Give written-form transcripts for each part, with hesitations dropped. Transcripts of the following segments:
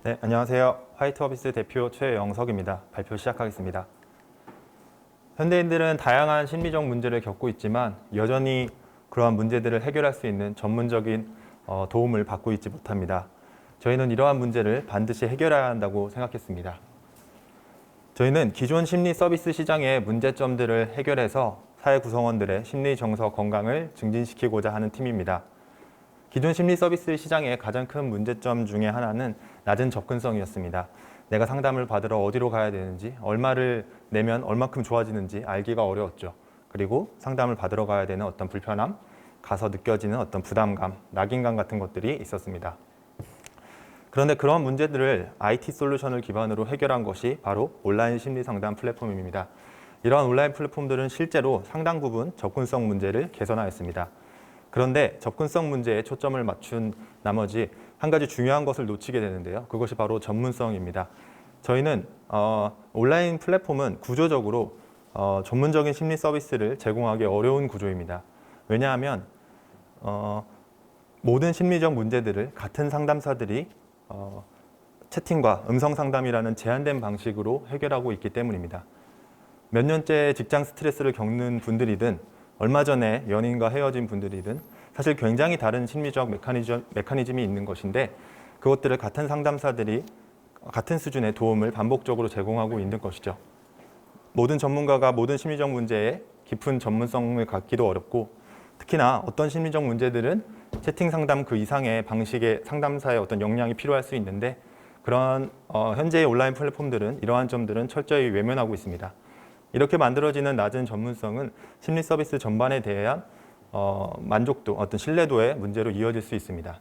네, 안녕하세요. 화이트어비스 대표 최영석입니다. 발표 시작하겠습니다. 현대인들은 다양한 심리적 문제를 겪고 있지만 여전히 그러한 문제들을 해결할 수 있는 전문적인 도움을 받고 있지 못합니다. 저희는 이러한 문제를 반드시 해결해야 한다고 생각했습니다. 저희는 기존 심리 서비스 시장의 문제점들을 해결해서 사회 구성원들의 심리 정서 건강을 증진시키고자 하는 팀입니다. 기존 심리 서비스 시장의 가장 큰 문제점 중에 하나는 낮은 접근성이었습니다. 내가 상담을 받으러 어디로 가야 되는지, 얼마를 내면 얼마큼 좋아지는지 알기가 어려웠죠. 그리고 상담을 받으러 가야 되는 어떤 불편함, 가서 느껴지는 어떤 부담감, 낙인감 같은 것들이 있었습니다. 그런데 그런 문제들을 IT 솔루션을 기반으로 해결한 것이 바로 온라인 심리 상담 플랫폼입니다. 이러한 온라인 플랫폼들은 실제로 상당 부분 접근성 문제를 개선하였습니다. 그런데 접근성 문제에 초점을 맞춘 나머지 한 가지 중요한 것을 놓치게 되는데요. 그것이 바로 전문성입니다. 저희는 온라인 플랫폼은 구조적으로 전문적인 심리 서비스를 제공하기 어려운 구조입니다. 왜냐하면 모든 심리적 문제들을 같은 상담사들이 채팅과 음성 상담이라는 제한된 방식으로 해결하고 있기 때문입니다. 몇 년째 직장 스트레스를 겪는 분들이든 얼마 전에 연인과 헤어진 분들이든 사실 굉장히 다른 심리적 메커니즘이 있는 것인데 그것들을 같은 상담사들이 같은 수준의 도움을 반복적으로 제공하고 있는 것이죠. 모든 전문가가 모든 심리적 문제에 깊은 전문성을 갖기도 어렵고 특히나 어떤 심리적 문제들은 채팅 상담 그 이상의 방식의 상담사의 어떤 역량이 필요할 수 있는데 그런 현재의 온라인 플랫폼들은 이러한 점들은 철저히 외면하고 있습니다. 이렇게 만들어지는 낮은 전문성은 심리 서비스 전반에 대한 만족도, 어떤 신뢰도의 문제로 이어질 수 있습니다.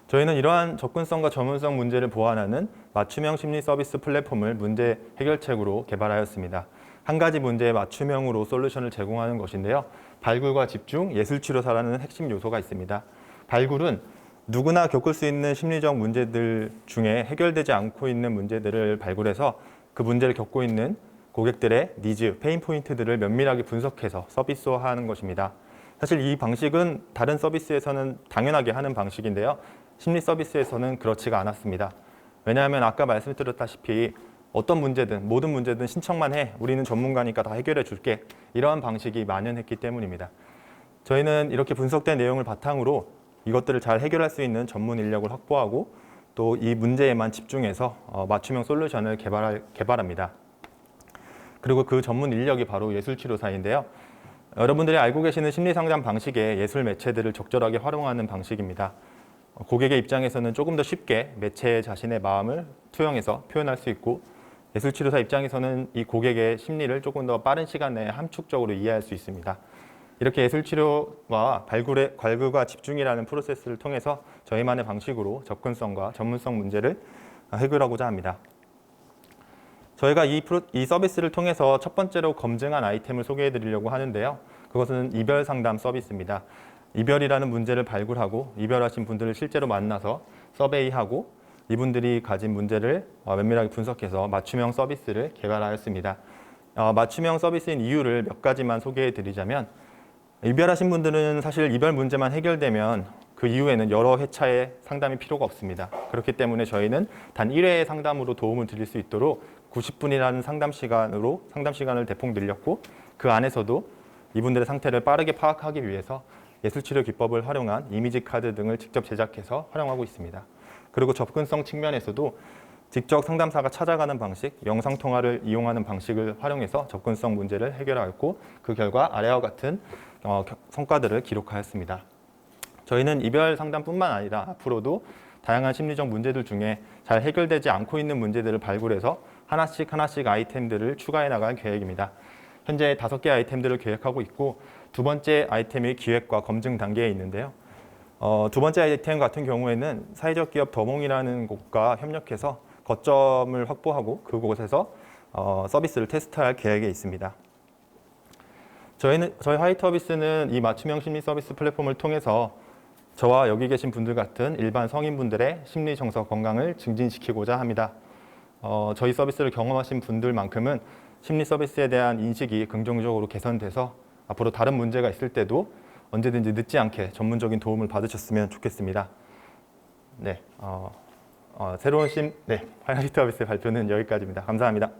저희는 이러한 접근성과 전문성 문제를 보완하는 맞춤형 심리 서비스 플랫폼을 문제 해결책으로 개발하였습니다. 한 가지 문제에 맞춤형으로 솔루션을 제공하는 것인데요. 발굴과 집중, 예술치료사라는 핵심 요소가 있습니다. 발굴은 누구나 겪을 수 있는 심리적 문제들 중에 해결되지 않고 있는 문제들을 발굴해서 그 문제를 겪고 있는 고객들의 니즈, 페인 포인트들을 면밀하게 분석해서 서비스화하는 것입니다. 사실 이 방식은 다른 서비스에서는 당연하게 하는 방식인데요. 심리 서비스에서는 그렇지가 않았습니다. 왜냐하면 아까 말씀드렸다시피 어떤 문제든 모든 문제든 신청만 해. 우리는 전문가니까 다 해결해 줄게. 이러한 방식이 만연했기 때문입니다. 저희는 이렇게 분석된 내용을 바탕으로 이것들을 잘 해결할 수 있는 전문 인력을 확보하고 또 이 문제에만 집중해서 맞춤형 솔루션을 개발합니다. 그리고 그 전문 인력이 바로 예술치료사인데요. 여러분들이 알고 계시는 심리상담 방식의 예술 매체들을 적절하게 활용하는 방식입니다. 고객의 입장에서는 조금 더 쉽게 매체에 자신의 마음을 투영해서 표현할 수 있고 예술치료사 입장에서는 이 고객의 심리를 조금 더 빠른 시간 내에 함축적으로 이해할 수 있습니다. 이렇게 예술치료와 발굴과 집중이라는 프로세스를 통해서 저희만의 방식으로 접근성과 전문성 문제를 해결하고자 합니다. 저희가 이 서비스를 통해서 첫 번째로 검증한 아이템을 소개해 드리려고 하는데요. 그것은 이별 상담 서비스입니다. 이별이라는 문제를 발굴하고 이별하신 분들을 실제로 만나서 서베이하고 이분들이 가진 문제를 면밀하게 분석해서 맞춤형 서비스를 개발하였습니다. 맞춤형 서비스인 이유를 몇 가지만 소개해 드리자면 이별하신 분들은 사실 이별 문제만 해결되면 그 이후에는 여러 회차의 상담이 필요가 없습니다. 그렇기 때문에 저희는 단 1회의 상담으로 도움을 드릴 수 있도록 90분이라는 상담 시간을 대폭 늘렸고 그 안에서도 이분들의 상태를 빠르게 파악하기 위해서 예술치료 기법을 활용한 이미지 카드 등을 직접 제작해서 활용하고 있습니다. 그리고 접근성 측면에서도 직접 상담사가 찾아가는 방식, 영상통화를 이용하는 방식을 활용해서 접근성 문제를 해결하였고 그 결과 아래와 같은 성과들을 기록하였습니다. 저희는 이별 상담뿐만 아니라 앞으로도 다양한 심리적 문제들 중에 잘 해결되지 않고 있는 문제들을 발굴해서 하나씩 아이템들을 추가해 나갈 계획입니다. 현재 5개 아이템들을 계획하고 있고 두 번째 아이템이 기획과 검증 단계에 있는데요. 두 번째 아이템 같은 경우에는 사회적 기업 더몽이라는 곳과 협력해서 거점을 확보하고 그곳에서 서비스를 테스트할 계획에 있습니다. 저희 화이트어비스는 이 맞춤형 심리 서비스 플랫폼을 통해서 저와 여기 계신 분들 같은 일반 성인분들의 심리 정서 건강을 증진시키고자 합니다. 저희 서비스를 경험하신 분들만큼은 심리 서비스에 대한 인식이 긍정적으로 개선돼서 앞으로 다른 문제가 있을 때도 언제든지 늦지 않게 전문적인 도움을 받으셨으면 좋겠습니다. 네, 새로운 파이널 시트서비스 발표는 여기까지입니다. 감사합니다.